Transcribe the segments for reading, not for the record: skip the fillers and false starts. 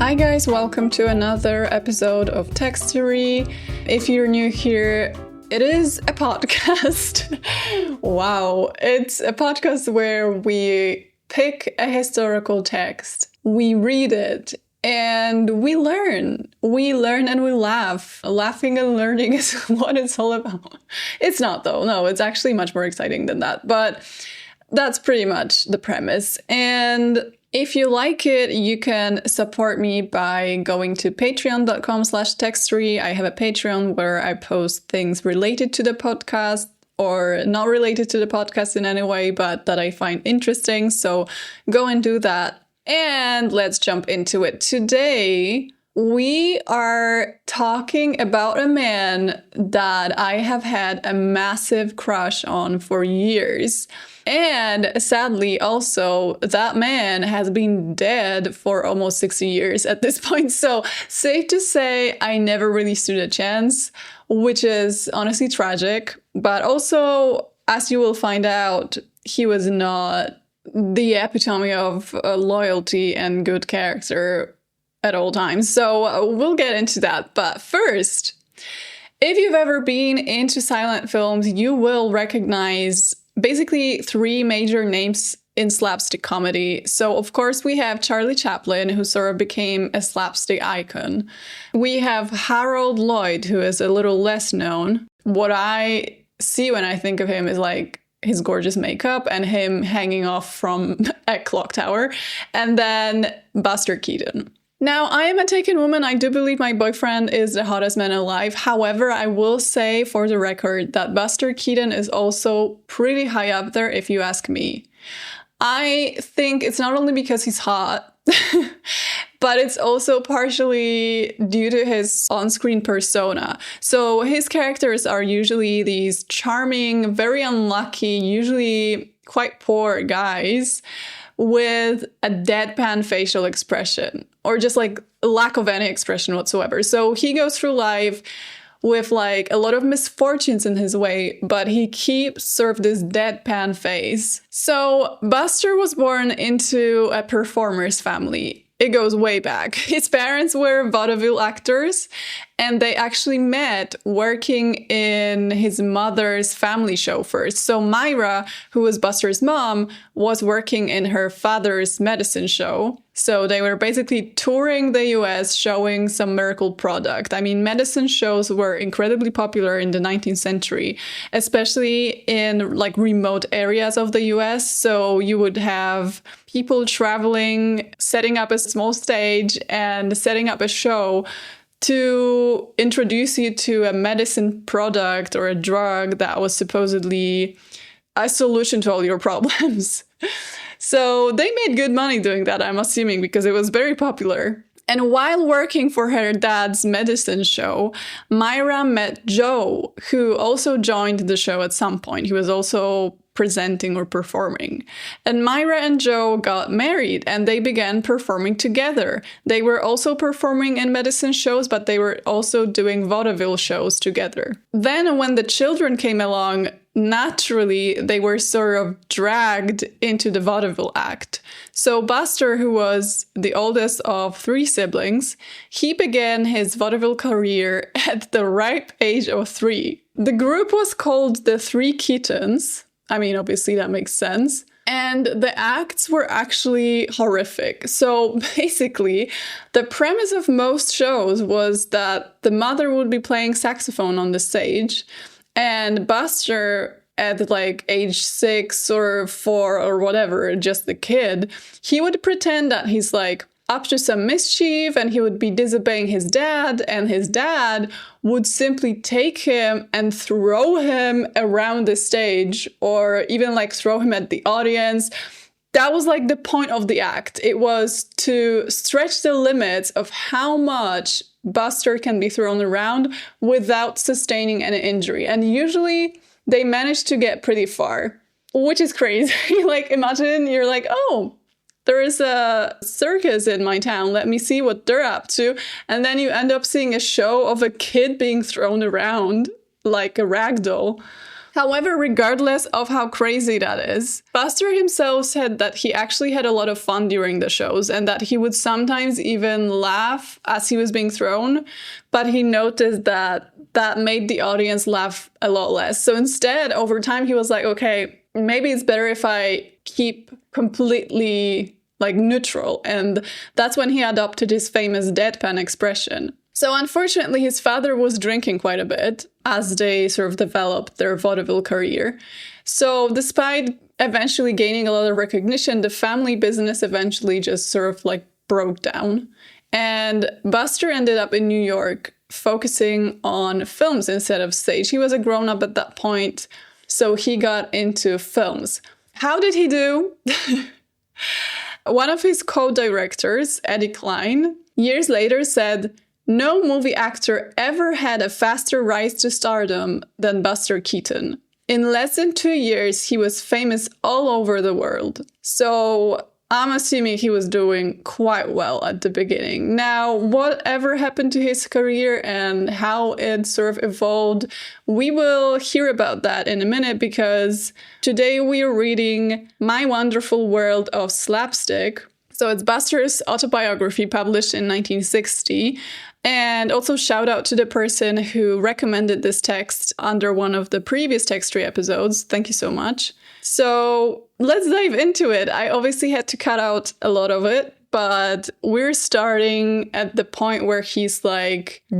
Hi guys, welcome to another episode of Textory. If you're new here, it is a podcast. Wow, it's a podcast where we pick a historical text, we read it, and we learn. We learn and we laugh. Laughing and learning is what it's all about. It's not though, no, it's actually much more exciting than that, but that's pretty much the premise. And if you like it, you can support me by going to patreon.com/textory. I have a Patreon where I post things related to the podcast or not related to the podcast in any way, but that I find interesting. So go and do that. And let's jump into it. Today, we are talking about a man that I have had a massive crush on for years. And sadly, also, that man has been dead for almost 60 years at this point. So safe to say, I never really stood a chance, which is honestly tragic. But also, as you will find out, he was not the epitome of loyalty and good character at all times. So we'll get into that. But first, if you've ever been into silent films, you will recognize basically three major names in slapstick comedy. So, of course, we have Charlie Chaplin, who sort of became a slapstick icon. We have Harold Lloyd, who is a little less known. What I see when I think of him is like his gorgeous makeup and him hanging off from a clock tower. And then Buster Keaton. Now, I am a taken woman. I do believe my boyfriend is the hottest man alive. However, I will say for the record that Buster Keaton is also pretty high up there if you ask me. I think it's not only because he's hot, but it's also partially due to his on-screen persona. So his characters are usually these charming, very unlucky, usually quite poor guys with a deadpan facial expression, or just like lack of any expression whatsoever. So he goes through life with like a lot of misfortunes in his way, but he keeps sort of this deadpan face. So Buster was born into a performer's family. It goes way back. His parents were vaudeville actors, and they actually met working in his mother's family show first. So Myra, who was Buster's mom, was working in her father's medicine show. So they were basically touring the US showing some miracle product. I mean, medicine shows were incredibly popular in the 19th century, especially in like remote areas of the US. So you would have people traveling, setting up a small stage and setting up a show to introduce you to a medicine product or a drug that was supposedly a solution to all your problems. So they made good money doing that, I'm assuming, because it was very popular. And while working for her dad's medicine show, Myra met Joe, who also joined the show at some point. He was also presenting or performing. And Myra and Joe got married and they began performing together. They were also performing in medicine shows, but they were also doing vaudeville shows together. Then when the children came along, naturally, they were sort of dragged into the vaudeville act. So Buster, who was the oldest of three siblings, he began his vaudeville career at the ripe age of 3. The group was called the Three Keatons. I mean, obviously that makes sense. And the acts were actually horrific. So basically, the premise of most shows was that the mother would be playing saxophone on the stage, and Buster, at like age 6 or 4 or whatever, just the kid, he would pretend that he's like up to some mischief and he would be disobeying his dad, and his dad would simply take him and throw him around the stage or even like throw him at the audience. That was like the point of the act. It was to stretch the limits of how much Buster can be thrown around without sustaining an injury. And usually they managed to get pretty far, which is crazy. Like, imagine you're like, oh, there is a circus in my town. Let me see what they're up to. And then you end up seeing a show of a kid being thrown around like a rag doll. However, regardless of how crazy that is, Buster himself said that he actually had a lot of fun during the shows and that he would sometimes even laugh as he was being thrown, but he noticed that that made the audience laugh a lot less. So instead, over time, he was like, okay, maybe it's better if I keep completely neutral. And that's when he adopted his famous deadpan expression. So unfortunately, his father was drinking quite a bit as they sort of developed their vaudeville career. So despite eventually gaining a lot of recognition, the family business eventually just sort of broke down. And Buster ended up in New York focusing on films instead of stage. He was a grown-up at that point, so he got into films. How did he do? One of his co-directors, Eddie Klein, years later said, "No movie actor ever had a faster rise to stardom than Buster Keaton. In less than 2 years, he was famous all over the world." So I'm assuming he was doing quite well at the beginning. Now, whatever happened to his career and how it sort of evolved, we will hear about that in a minute, because today we are reading My Wonderful World of Slapstick. So it's Buster's autobiography published in 1960. And also shout out to the person who recommended this text under one of the previous Textory episodes. Thank you so much. So let's dive into it. I obviously had to cut out a lot of it, but we're starting at the point where he's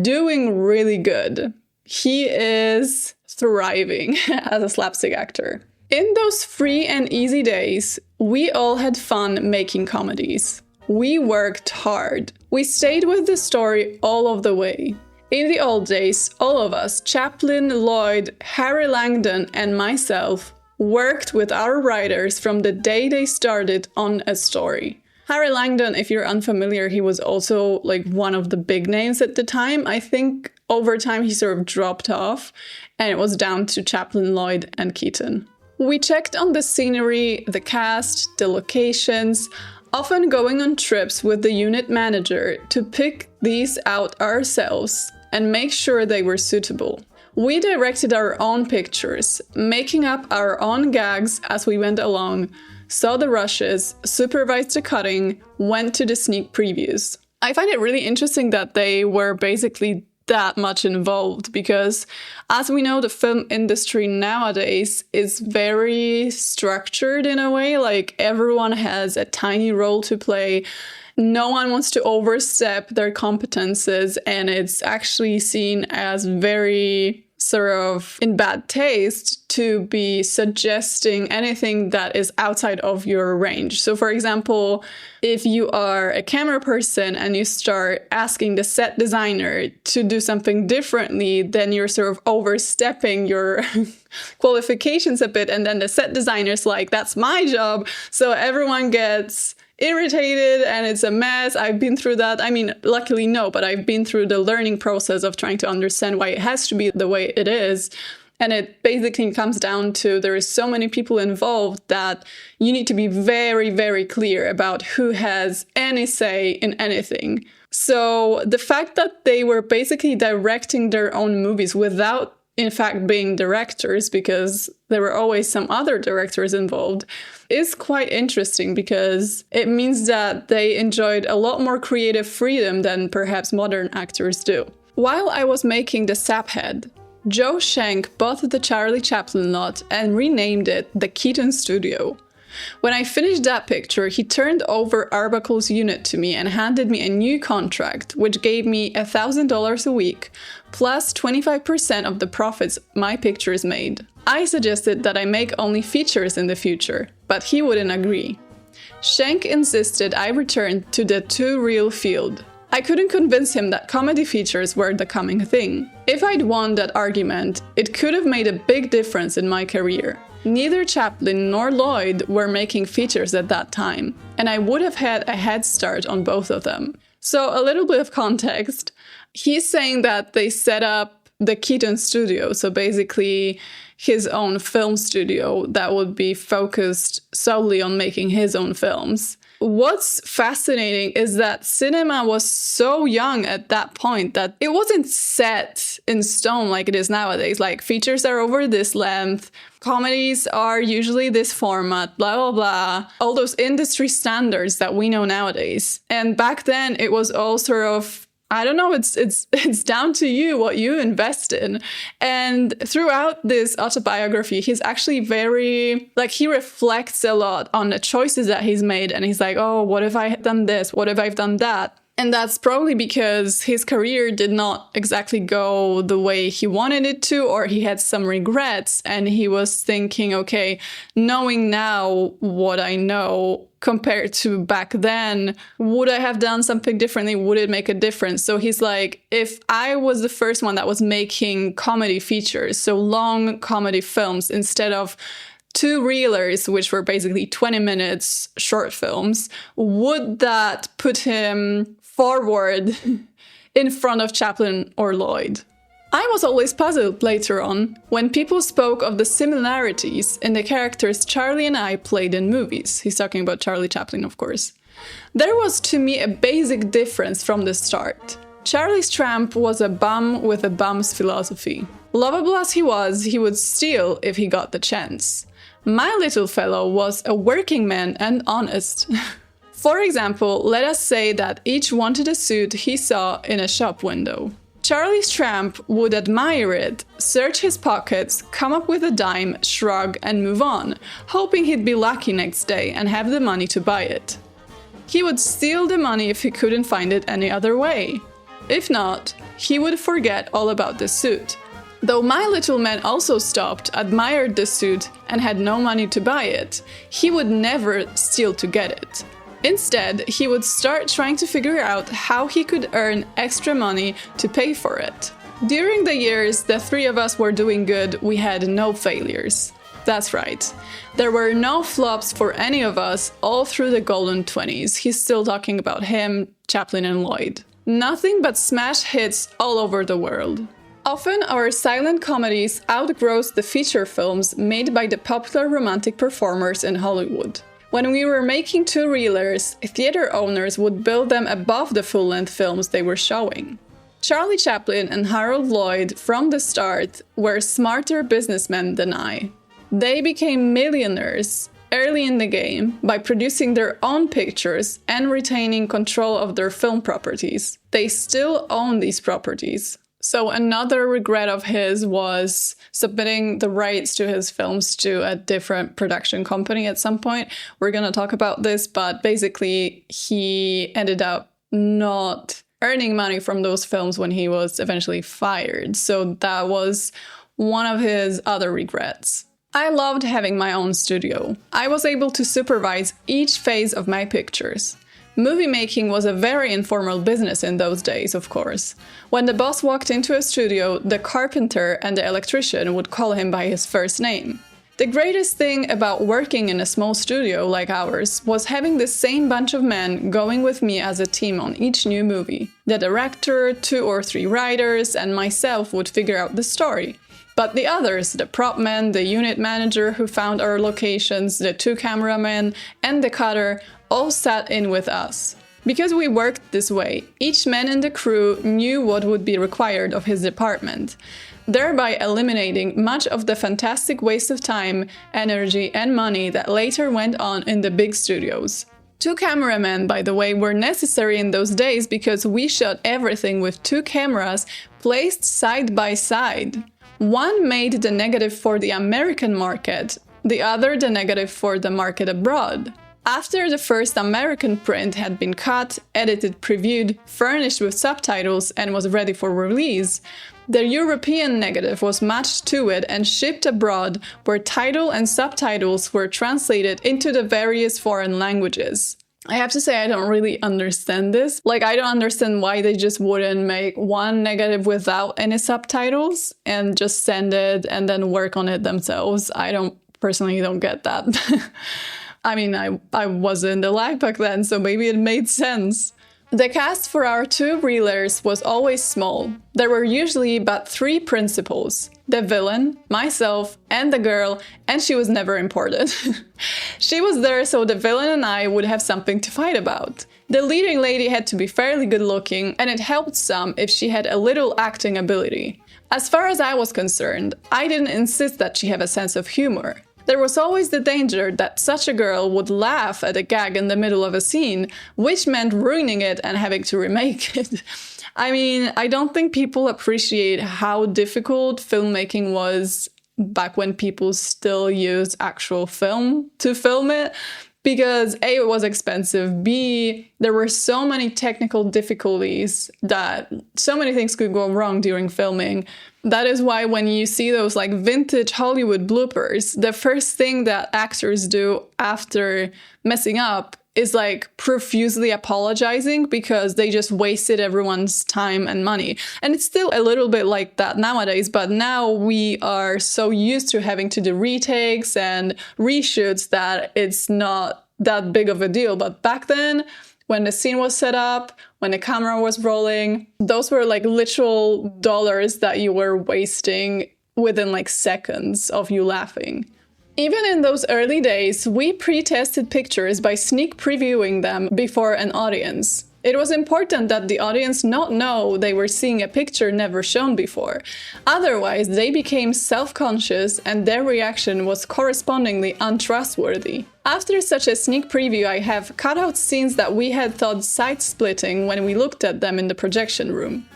doing really good. He is thriving as a slapstick actor. In those free and easy days, we all had fun making comedies. We worked hard. We stayed with the story all of the way. In the old days, all of us, Chaplin, Lloyd, Harry Langdon, and myself, worked with our writers from the day they started on a story. Harry Langdon, if you're unfamiliar, he was also one of the big names at the time. I think over time he sort of dropped off, and it was down to Chaplin, Lloyd, and Keaton. We checked on the scenery, the cast, the locations, often going on trips with the unit manager to pick these out ourselves and make sure they were suitable. We directed our own pictures, making up our own gags as we went along, saw the rushes, supervised the cutting, went to the sneak previews. I find it really interesting that they were basically that much involved, because as we know, the film industry nowadays is very structured in a way. Everyone has a tiny role to play. No one wants to overstep their competences, and it's actually seen as very sort of in bad taste to be suggesting anything that is outside of your range. So for example, if you are a camera person and you start asking the set designer to do something differently, then you're sort of overstepping your qualifications a bit. And then the set designer's like, that's my job. So everyone gets irritated and it's a mess. I've been through that. I mean, luckily no, but I've been through the learning process of trying to understand why it has to be the way it is. And it basically comes down to there is so many people involved that you need to be very, very clear about who has any say in anything. So the fact that they were basically directing their own movies without in fact being directors, because there were always some other directors involved, is quite interesting, because it means that they enjoyed a lot more creative freedom than perhaps modern actors do. While I was making the Saphead, Joe Schenck bought the Charlie Chaplin lot and renamed it the Keaton Studio. When I finished that picture, he turned over Arbacle's unit to me and handed me a new contract, which gave me $1,000 a week, plus 25% of the profits my pictures made. I suggested that I make only features in the future, but he wouldn't agree. Schenck insisted I return to the two-reel field. I couldn't convince him that comedy features were the coming thing. If I'd won that argument, it could have made a big difference in my career. Neither Chaplin nor Lloyd were making features at that time, and I would have had a head start on both of them. So a little bit of context. He's saying that they set up the Keaton Studio, so basically his own film studio that would be focused solely on making his own films. what's fascinating is that cinema was so young at that point that it wasn't set in stone like it is nowadays. Like, features are over this length, comedies are usually this format, blah, blah, blah. All those industry standards that we know nowadays. And back then it was all sort of, I don't know, it's down to you what you invest in. And throughout this autobiography, he's actually very, like, he reflects a lot on the choices that he's made. And he's like, oh, what if I had done this? What if I've done that? And that's probably because his career did not exactly go the way he wanted it to, or he had some regrets. And he was thinking, okay, knowing now what I know compared to back then, would I have done something differently? Would it make a difference? So he's like, if I was the first one that was making comedy features, so long comedy films, instead of two reelers, which were basically 20 minutes short films, would that put him forward in front of Chaplin or Lloyd? I was always puzzled later on when people spoke of the similarities in the characters Charlie and I played in movies. He's talking about Charlie Chaplin, of course. There was, to me, a basic difference from the start. Charlie's tramp was a bum with a bum's philosophy. Lovable as he would steal if he got the chance. My little fellow was a working man and honest. For example, let us say that each wanted a suit he saw in a shop window. Charlie's tramp would admire it, search his pockets, come up with a dime, shrug, and move on, hoping he'd be lucky next day and have the money to buy it. He would steal the money if he couldn't find it any other way. If not, he would forget all about the suit. Though my little man also stopped, admired the suit, and had no money to buy it, he would never steal to get it. Instead, he would start trying to figure out how he could earn extra money to pay for it. During the years the three of us were doing good, we had no failures. That's right. There were no flops for any of us all through the golden 20s. He's still talking about him, Chaplin, and Lloyd. Nothing but smash hits all over the world. Often our silent comedies outgross the feature films made by the popular romantic performers in Hollywood. When we were making two-reelers, theater owners would build them above the full-length films they were showing. Charlie Chaplin and Harold Lloyd, from the start, were smarter businessmen than I. They became millionaires early in the game by producing their own pictures and retaining control of their film properties. They still own these properties. So another regret of his was submitting the rights to his films to a different production company at some point. We're going to talk about this, but basically he ended up not earning money from those films when he was eventually fired. So that was one of his other regrets. I loved having my own studio. I was able to supervise each phase of my pictures. Movie making was a very informal business in those days, of course. When the boss walked into a studio, the carpenter and the electrician would call him by his first name. The greatest thing about working in a small studio like ours was having the same bunch of men going with me as a team on each new movie. The director, 2 or 3 writers, and myself would figure out the story. But the others, the prop man, the unit manager who found our locations, the 2 cameramen, and the cutter, all sat in with us. Because we worked this way, each man in the crew knew what would be required of his department, thereby eliminating much of the fantastic waste of time, energy, and money that later went on in the big studios. 2 cameramen, by the way, were necessary in those days because we shot everything with 2 cameras placed side by side. One made the negative for the American market, the other the negative for the market abroad. After the first American print had been cut, edited, previewed, furnished with subtitles, and was ready for release, the European negative was matched to it and shipped abroad, where title and subtitles were translated into the various foreign languages. I have to say I don't really understand this. Like, I don't understand why they just wouldn't make one negative without any subtitles and just send it and then work on it themselves. I personally don't get that. I mean, I wasn't alive back then, so maybe it made sense. The cast for our 2 reelers was always small. There were usually but 3 principals. the villain, myself, and the girl, and she was never imported. She was there so the villain and I would have something to fight about. The leading lady had to be fairly good looking, and it helped some if she had a little acting ability. As far as I was concerned, I didn't insist that she have a sense of humor. There was always the danger that such a girl would laugh at a gag in the middle of a scene, which meant ruining it and having to remake it. I mean, I don't think people appreciate how difficult filmmaking was back when people still used actual film to film it. Because A, it was expensive, B, there were so many technical difficulties that so many things could go wrong during filming. That is why when you see those like vintage Hollywood bloopers, the first thing that actors do after messing up is like profusely apologizing because they just wasted everyone's time and money. And it's still a little bit like that nowadays, but now we are so used to having to do retakes and reshoots that it's not that big of a deal. But back then, when the scene was set up, when the camera was rolling, those were like literal dollars that you were wasting within like seconds of you laughing. Even in those early days, we pre-tested pictures by sneak previewing them before an audience. It was important that the audience not know they were seeing a picture never shown before. Otherwise, they became self-conscious and their reaction was correspondingly untrustworthy. After such a sneak preview, I have cut out scenes that we had thought side-splitting when we looked at them in the projection room.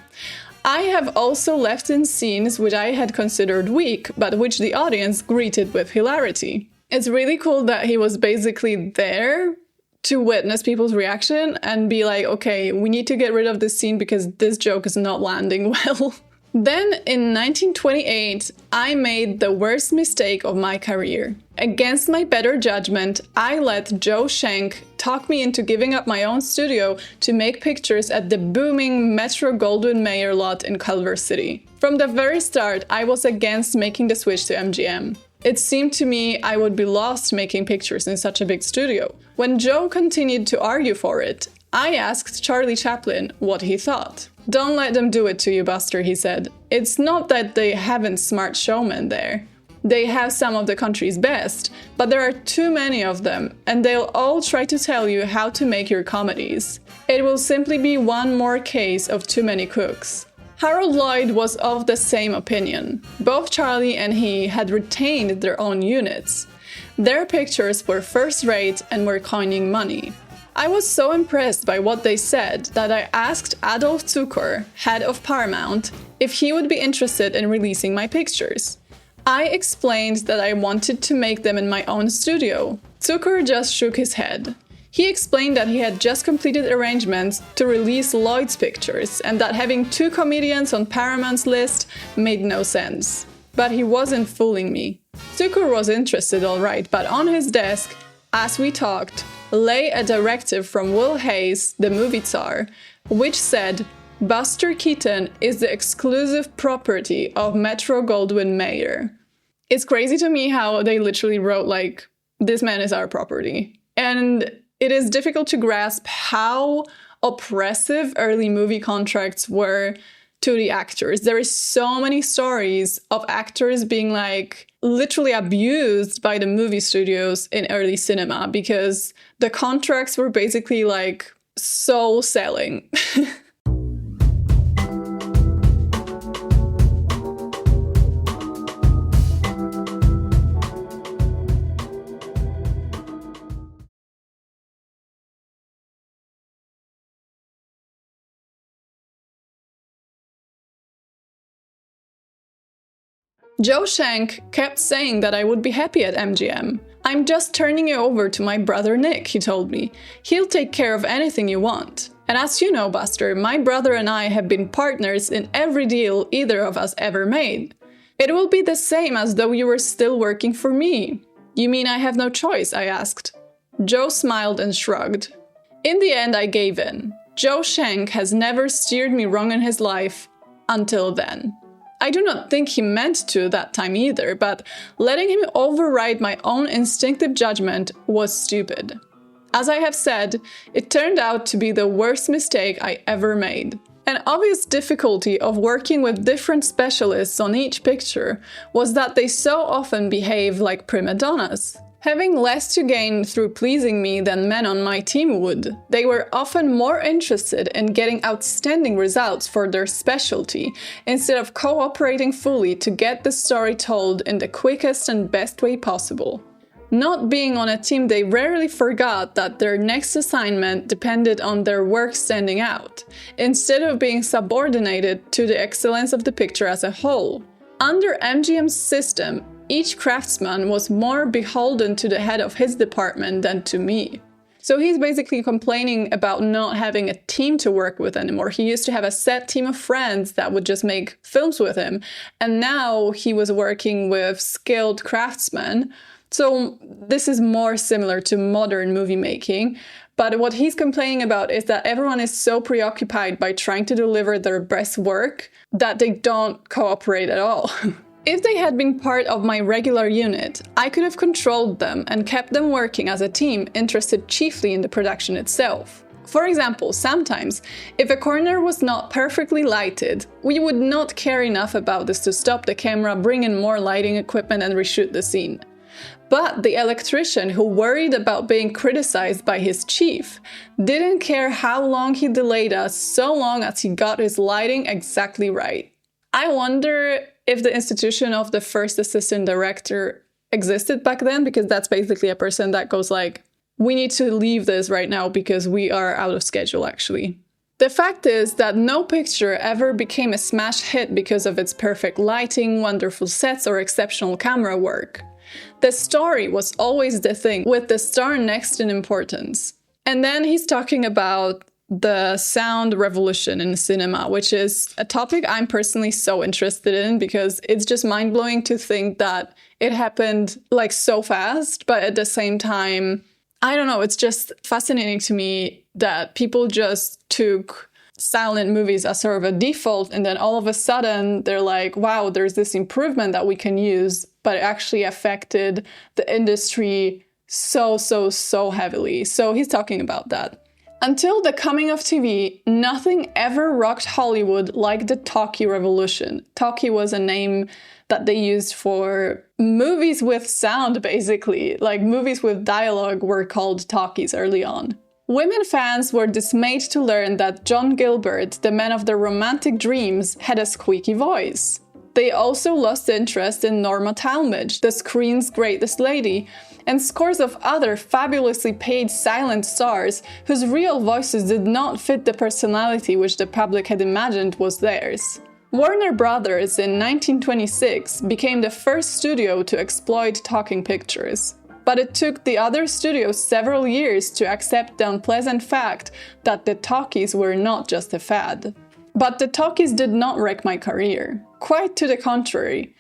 I have also left in scenes which I had considered weak, but which the audience greeted with hilarity. It's really cool that he was basically there to witness people's reaction and be like, okay, we need to get rid of this scene because this joke is not landing well. Then, in 1928, I made the worst mistake of my career. Against my better judgment, I let Joe Schenck talk me into giving up my own studio to make pictures at the booming Metro-Goldwyn-Mayer lot in Culver City. From the very start, I was against making the switch to MGM. It seemed to me I would be lost making pictures in such a big studio. When Joe continued to argue for it, I asked Charlie Chaplin what he thought. "Don't let them do it to you, Buster," he said. "It's not that they haven't smart showmen there. They have some of the country's best, but there are too many of them, and they'll all try to tell you how to make your comedies. It will simply be one more case of too many cooks." Harold Lloyd was of the same opinion. Both Charlie and he had retained their own units. Their pictures were first-rate and were coining money. I was so impressed by what they said that I asked Adolf Zukor, head of Paramount, if he would be interested in releasing my pictures. I explained that I wanted to make them in my own studio. Zukor just shook his head. He explained that he had just completed arrangements to release Lloyd's pictures and that having two comedians on Paramount's list made no sense. But he wasn't fooling me. Zukor was interested, all right, but on his desk, as we talked, lay a directive from Will Hayes, the movie czar, which said, "Buster Keaton is the exclusive property of Metro-Goldwyn-Mayer." It's crazy to me how they literally wrote like, "This man is our property." And it is difficult to grasp how oppressive early movie contracts were to the actors. There is so many stories of actors being like literally abused by the movie studios in early cinema because the contracts were basically like soul selling. Joe Schenck kept saying that I would be happy at MGM. "I'm just turning you over to my brother Nick," he told me. "He'll take care of anything you want. And as you know, Buster, my brother and I have been partners in every deal either of us ever made. It will be the same as though you were still working for me." "You mean I have no choice?" I asked. Joe smiled and shrugged. In the end, I gave in. Joe Schenck has never steered me wrong in his life until then. I do not think he meant to that time either, but letting him override my own instinctive judgment was stupid. As I have said, it turned out to be the worst mistake I ever made. An obvious difficulty of working with different specialists on each picture was that they so often behave like prima donnas. Having less to gain through pleasing me than men on my team would, they were often more interested in getting outstanding results for their specialty instead of cooperating fully to get the story told in the quickest and best way possible. Not being on a team, they rarely forgot that their next assignment depended on their work standing out, instead of being subordinated to the excellence of the picture as a whole. Under MGM's system, each craftsman was more beholden to the head of his department than to me. So he's basically complaining about not having a team to work with anymore. He used to have a set team of friends that would just make films with him, and now he was working with skilled craftsmen. So this is more similar to modern movie making, but what he's complaining about is that everyone is so preoccupied by trying to deliver their best work that they don't cooperate at all. If they had been part of my regular unit, I could have controlled them and kept them working as a team interested chiefly in the production itself. For example, sometimes, if a corner was not perfectly lighted, we would not care enough about this to stop the camera, bring in more lighting equipment and reshoot the scene. But the electrician, who worried about being criticized by his chief, didn't care how long he delayed us so long as he got his lighting exactly right. I wonder if the institution of the first assistant director existed back then, because that's basically a person that goes like, we need to leave this right now because we are out of schedule actually. The fact is that no picture ever became a smash hit because of its perfect lighting, wonderful sets, or exceptional camera work. The story was always the thing, with the star next in importance. And then he's talking about the sound revolution in cinema, which is a topic I'm personally so interested in because it's just mind-blowing to think that it happened like so fast, but at the same time, I don't know, it's just fascinating to me that people just took silent movies as sort of a default, and then all of a sudden they're like, wow, there's this improvement that we can use, but it actually affected the industry so heavily. So he's talking about that. Until the coming of TV, nothing ever rocked Hollywood like the talkie revolution. Talkie was a name that they used for movies with sound, basically. Like movies with dialogue were called talkies early on. Women fans were dismayed to learn that John Gilbert, the man of their romantic dreams, had a squeaky voice. They also lost interest in Norma Talmadge, the screen's greatest lady, and scores of other fabulously paid silent stars whose real voices did not fit the personality which the public had imagined was theirs. Warner Brothers in 1926 became the first studio to exploit talking pictures. But it took the other studios several years to accept the unpleasant fact that the talkies were not just a fad. But the talkies did not wreck my career. Quite to the contrary.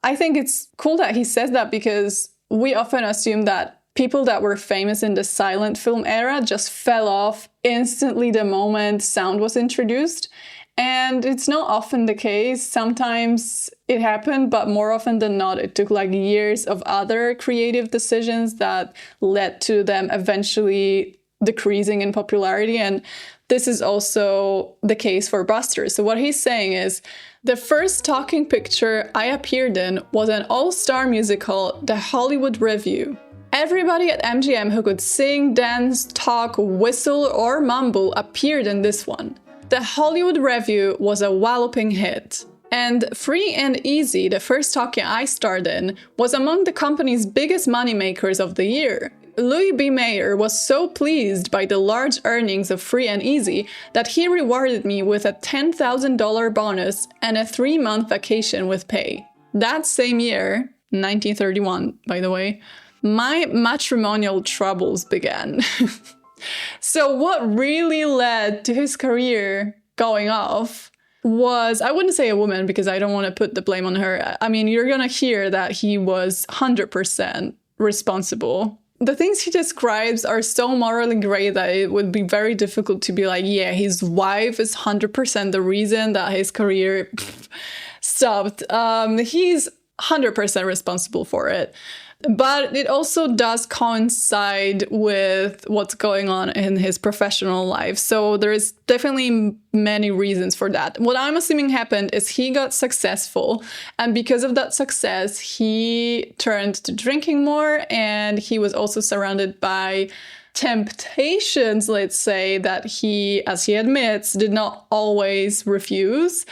I think it's cool that he says that because we often assume that people that were famous in the silent film era just fell off instantly the moment sound was introduced. And it's not often the case. Sometimes it happened, but more often than not, it took like years of other creative decisions that led to them eventually decreasing in popularity. And this is also the case for Buster. So what he's saying is, the first talking picture I appeared in was an all-star musical, The Hollywood Revue. Everybody at MGM who could sing, dance, talk, whistle, or mumble appeared in this one. The Hollywood Revue was a walloping hit. And Free and Easy, the first talkie I starred in, was among the company's biggest moneymakers of the year. Louis B. Mayer was so pleased by the large earnings of Free and Easy that he rewarded me with a $10,000 bonus and a 3-month vacation with pay. That same year, 1931, by the way, my matrimonial troubles began. So what really led to his career going off was, I wouldn't say a woman because I don't want to put the blame on her. I mean, you're going to hear that he was 100% responsible. The things he describes are so morally gray that it would be very difficult to be like, yeah, his wife is 100% the reason that his career stopped. He's 100% responsible for it. But it also does coincide with what's going on in his professional life. So there is definitely many reasons for that. What I'm assuming happened is he got successful. And because of that success, he turned to drinking more. And he was also surrounded by temptations, let's say, that he, as he admits, did not always refuse.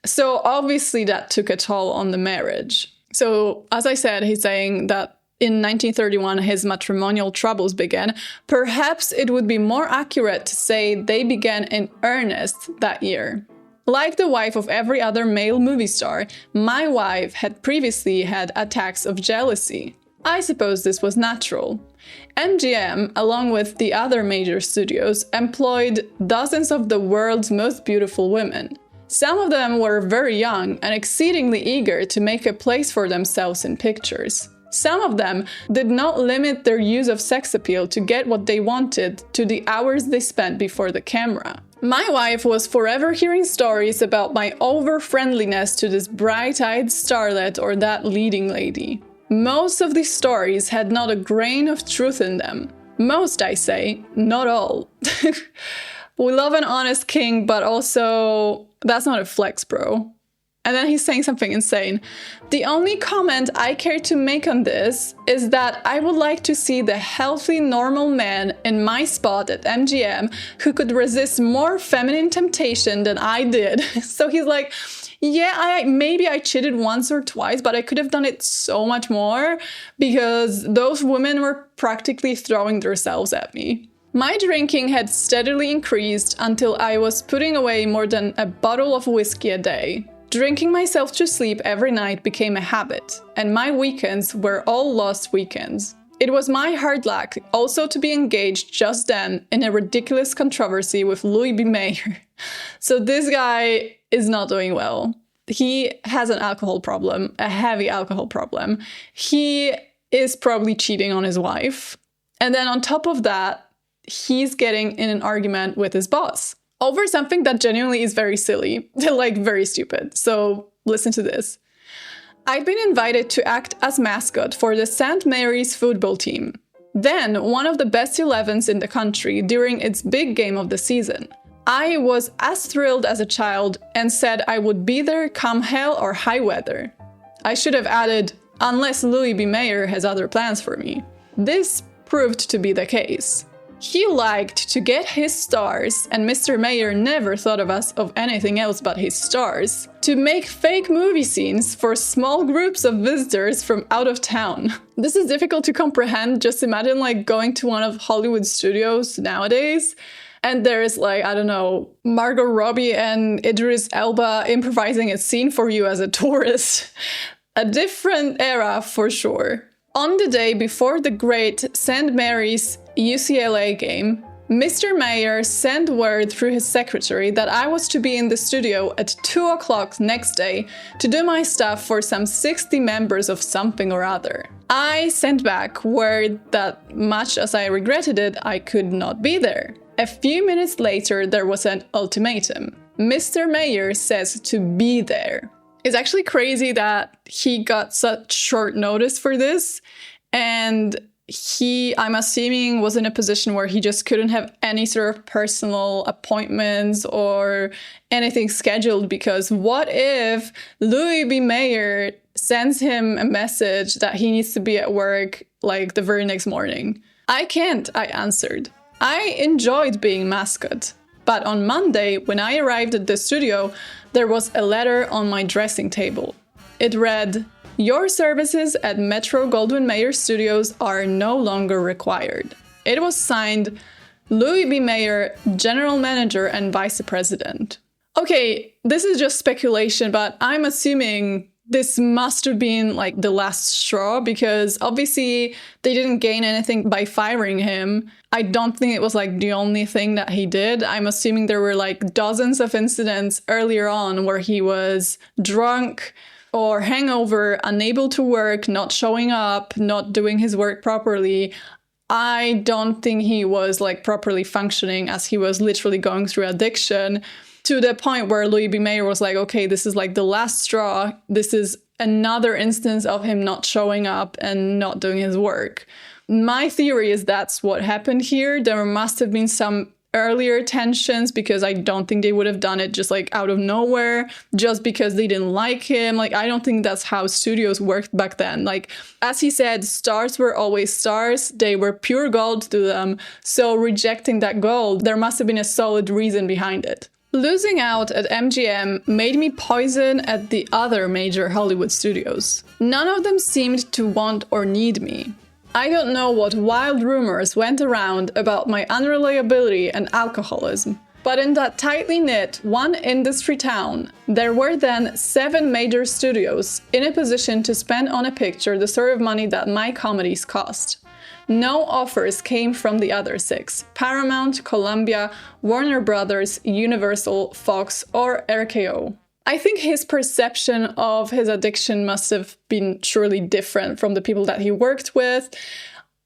So obviously that took a toll on the marriage. So, as I said, he's saying that in 1931, his matrimonial troubles began. Perhaps it would be more accurate to say they began in earnest that year. Like the wife of every other male movie star, my wife had previously had attacks of jealousy. I suppose this was natural. MGM, along with the other major studios, employed dozens of the world's most beautiful women. Some of them were very young and exceedingly eager to make a place for themselves in pictures. Some of them did not limit their use of sex appeal to get what they wanted to the hours they spent before the camera. My wife was forever hearing stories about my over-friendliness to this bright-eyed starlet or that leading lady. Most of these stories had not a grain of truth in them. Most, I say, not all. We love an honest king, but also, that's not a flex, bro. And then he's saying something insane. The only comment I care to make on this is that I would like to see the healthy, normal man in my spot at MGM who could resist more feminine temptation than I did. So he's like, yeah, maybe I cheated once or twice, but I could have done it so much more because those women were practically throwing themselves at me. My drinking had steadily increased until I was putting away more than a bottle of whiskey a day. Drinking myself to sleep every night became a habit, and my weekends were all lost weekends. It was my hard luck also to be engaged just then in a ridiculous controversy with Louis B. Mayer. So this guy is not doing well. He has an alcohol problem, a heavy alcohol problem. He is probably cheating on his wife. And then on top of that, he's getting in an argument with his boss over something that genuinely is very silly, like very stupid. So listen to this. I'd been invited to act as mascot for the St. Mary's football team. Then one of the best 11s in the country during its big game of the season. I was as thrilled as a child and said I would be there come hell or high weather. I should have added, unless Louis B. Mayer has other plans for me. This proved to be the case. He liked to get his stars, and Mr. Mayer never thought of us of anything else but his stars, to make fake movie scenes for small groups of visitors from out of town. This is difficult to comprehend. Just imagine like going to one of Hollywood studios nowadays, and there's like, I don't know, Margot Robbie and Idris Elba improvising a scene for you as a tourist. A different era for sure. On the day before the great St. Mary's UCLA game, Mr. Mayer sent word through his secretary that I was to be in the studio at 2 o'clock next day to do my stuff for some 60 members of something or other. I sent back word that, much as I regretted it, I could not be there. A few minutes later, there was an ultimatum. Mr. Mayer says to be there. It's actually crazy that he got such short notice for this, and he, I'm assuming, was in a position where he just couldn't have any sort of personal appointments or anything scheduled, because what if Louis B. Mayer sends him a message that he needs to be at work like the very next morning? I can't, I answered. I enjoyed being mascot. But on Monday, when I arrived at the studio, there was a letter on my dressing table. It read, "Your services at Metro-Goldwyn-Mayer Studios are no longer required." It was signed Louis B. Mayer, General Manager and Vice President. Okay, this is just speculation, but I'm assuming this must have been like the last straw, because obviously they didn't gain anything by firing him. I don't think it was like the only thing that he did. I'm assuming there were like dozens of incidents earlier on where he was drunk or hangover, unable to work, not showing up, not doing his work properly. I don't think he was like properly functioning, as he was literally going through addiction, to the point where Louis B. Mayer was like, okay, this is like the last straw. This is another instance of him not showing up and not doing his work. My theory is that's what happened here. There must have been some earlier tensions, because I don't think they would have done it just like out of nowhere, just because they didn't like him. Like, I don't think that's how studios worked back then. Like, as he said, stars were always stars. They were pure gold to them. So rejecting that gold, there must have been a solid reason behind it. Losing out at MGM made me poison at the other major Hollywood studios. None of them seemed to want or need me. I don't know what wild rumors went around about my unreliability and alcoholism, but in that tightly knit one industry town, there were then 7 major studios in a position to spend on a picture the sort of money that my comedies cost. No offers came from the other 6: Paramount, Columbia, Warner Brothers, Universal, Fox, or RKO. I think his perception of his addiction must have been surely different from the people that he worked with.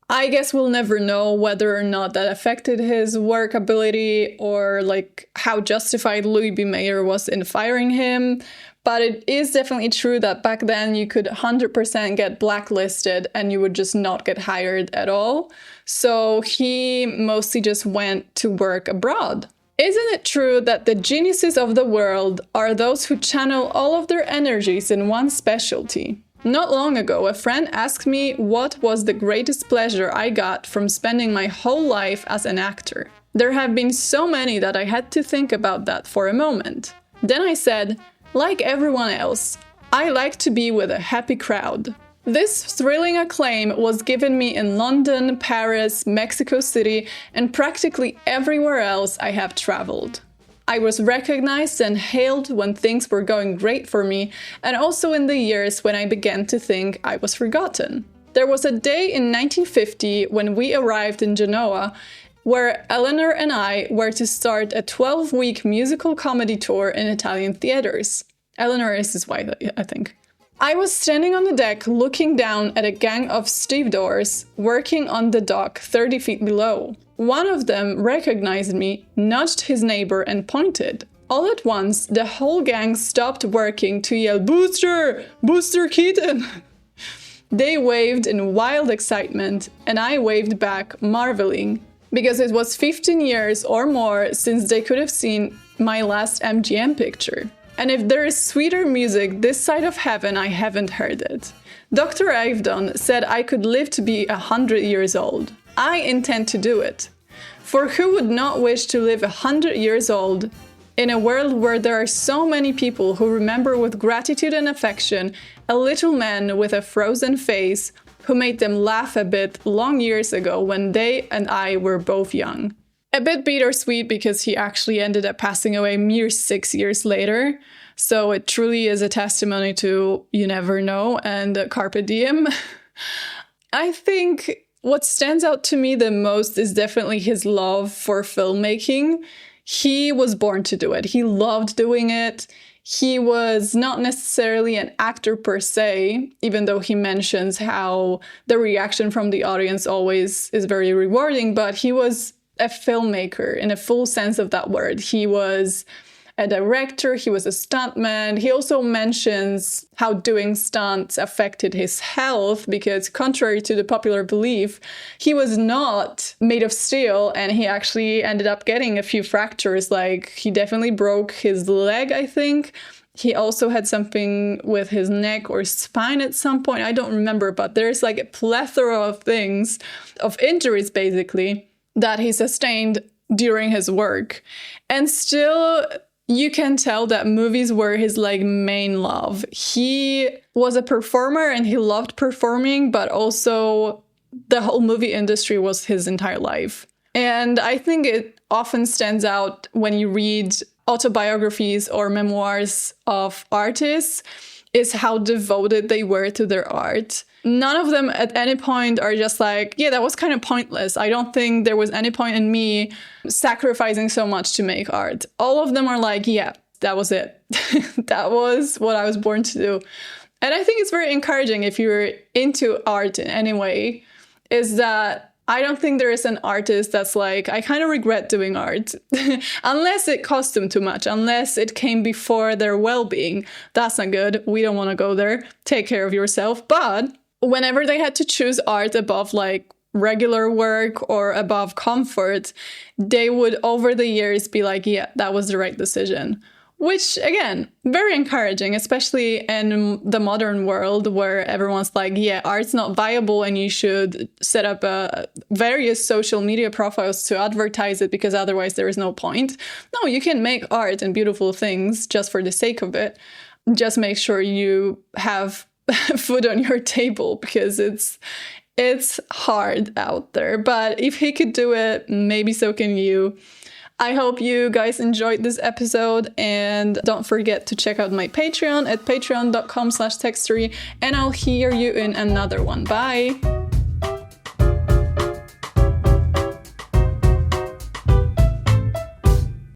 I guess we'll never know whether or not that affected his work ability, or like how justified Louis B. Mayer was in firing him. But it is definitely true that back then you could 100% get blacklisted and you would just not get hired at all. So he mostly just went to work abroad. Isn't it true that the geniuses of the world are those who channel all of their energies in one specialty? Not long ago, a friend asked me what was the greatest pleasure I got from spending my whole life as an actor. There have been so many that I had to think about that for a moment. Then I said, like everyone else, I like to be with a happy crowd. This thrilling acclaim was given me in London, Paris, Mexico City, and practically everywhere else I have traveled. I was recognized and hailed when things were going great for me, and also in the years when I began to think I was forgotten. There was a day in 1950 when we arrived in Genoa, where Eleanor and I were to start a 12-week musical comedy tour in Italian theaters. Eleanor is his wife, I think. I was standing on the deck looking down at a gang of stevedores working on the dock 30 feet below. One of them recognized me, nudged his neighbor, and pointed. All at once, the whole gang stopped working to yell, "Booster! Buster Keaton!" They waved in wild excitement, and I waved back, marveling, because it was 15 years or more since they could have seen my last MGM picture. And if there is sweeter music this side of heaven, I haven't heard it. Dr. Avedon said I could live to be 100 years old. I intend to do it. For who would not wish to live 100 years old in a world where there are so many people who remember with gratitude and affection a little man with a frozen face who made them laugh a bit long years ago when they and I were both young. A bit bittersweet because he actually ended up passing away mere 6 years later. So it truly is a testimony to you never know and carpe diem. I think what stands out to me the most is definitely his love for filmmaking. He was born to do it. He loved doing it. He was not necessarily an actor per se, even though he mentions how the reaction from the audience always is very rewarding, but he was a filmmaker in a full sense of that word. He was a director, he was a stuntman. He also mentions how doing stunts affected his health because, contrary to the popular belief, he was not made of steel and he actually ended up getting a few fractures. Like, he definitely broke his leg, I think. He also had something with his neck or spine at some point. I don't remember, but there's like a plethora of things, of injuries basically, that he sustained during his work. And still, you can tell that movies were his like main love. He was a performer and he loved performing, but also the whole movie industry was his entire life. And I think it often stands out when you read autobiographies or memoirs of artists, is how devoted they were to their art. None of them at any point are just like, yeah, that was kind of pointless. I don't think there was any point in me sacrificing so much to make art. All of them are like, yeah, that was it. That was what I was born to do. And I think it's very encouraging if you're into art in any way, is that I don't think there is an artist that's like, I kind of regret doing art. Unless it cost them too much, unless it came before their well-being. That's not good. We don't want to go there. Take care of yourself. But whenever they had to choose art above like regular work or above comfort, they would over the years be like, yeah, that was the right decision. Which, again, very encouraging, especially in the modern world where everyone's like, yeah, art's not viable and you should set up various social media profiles to advertise it because otherwise there is no point. No, you can make art and beautiful things just for the sake of it. Just make sure you have food on your table because it's hard out there. But if he could do it, maybe so can you. I hope you guys enjoyed this episode, and don't forget to check out my Patreon at patreon.com/textory, and I'll hear you in another one. Bye!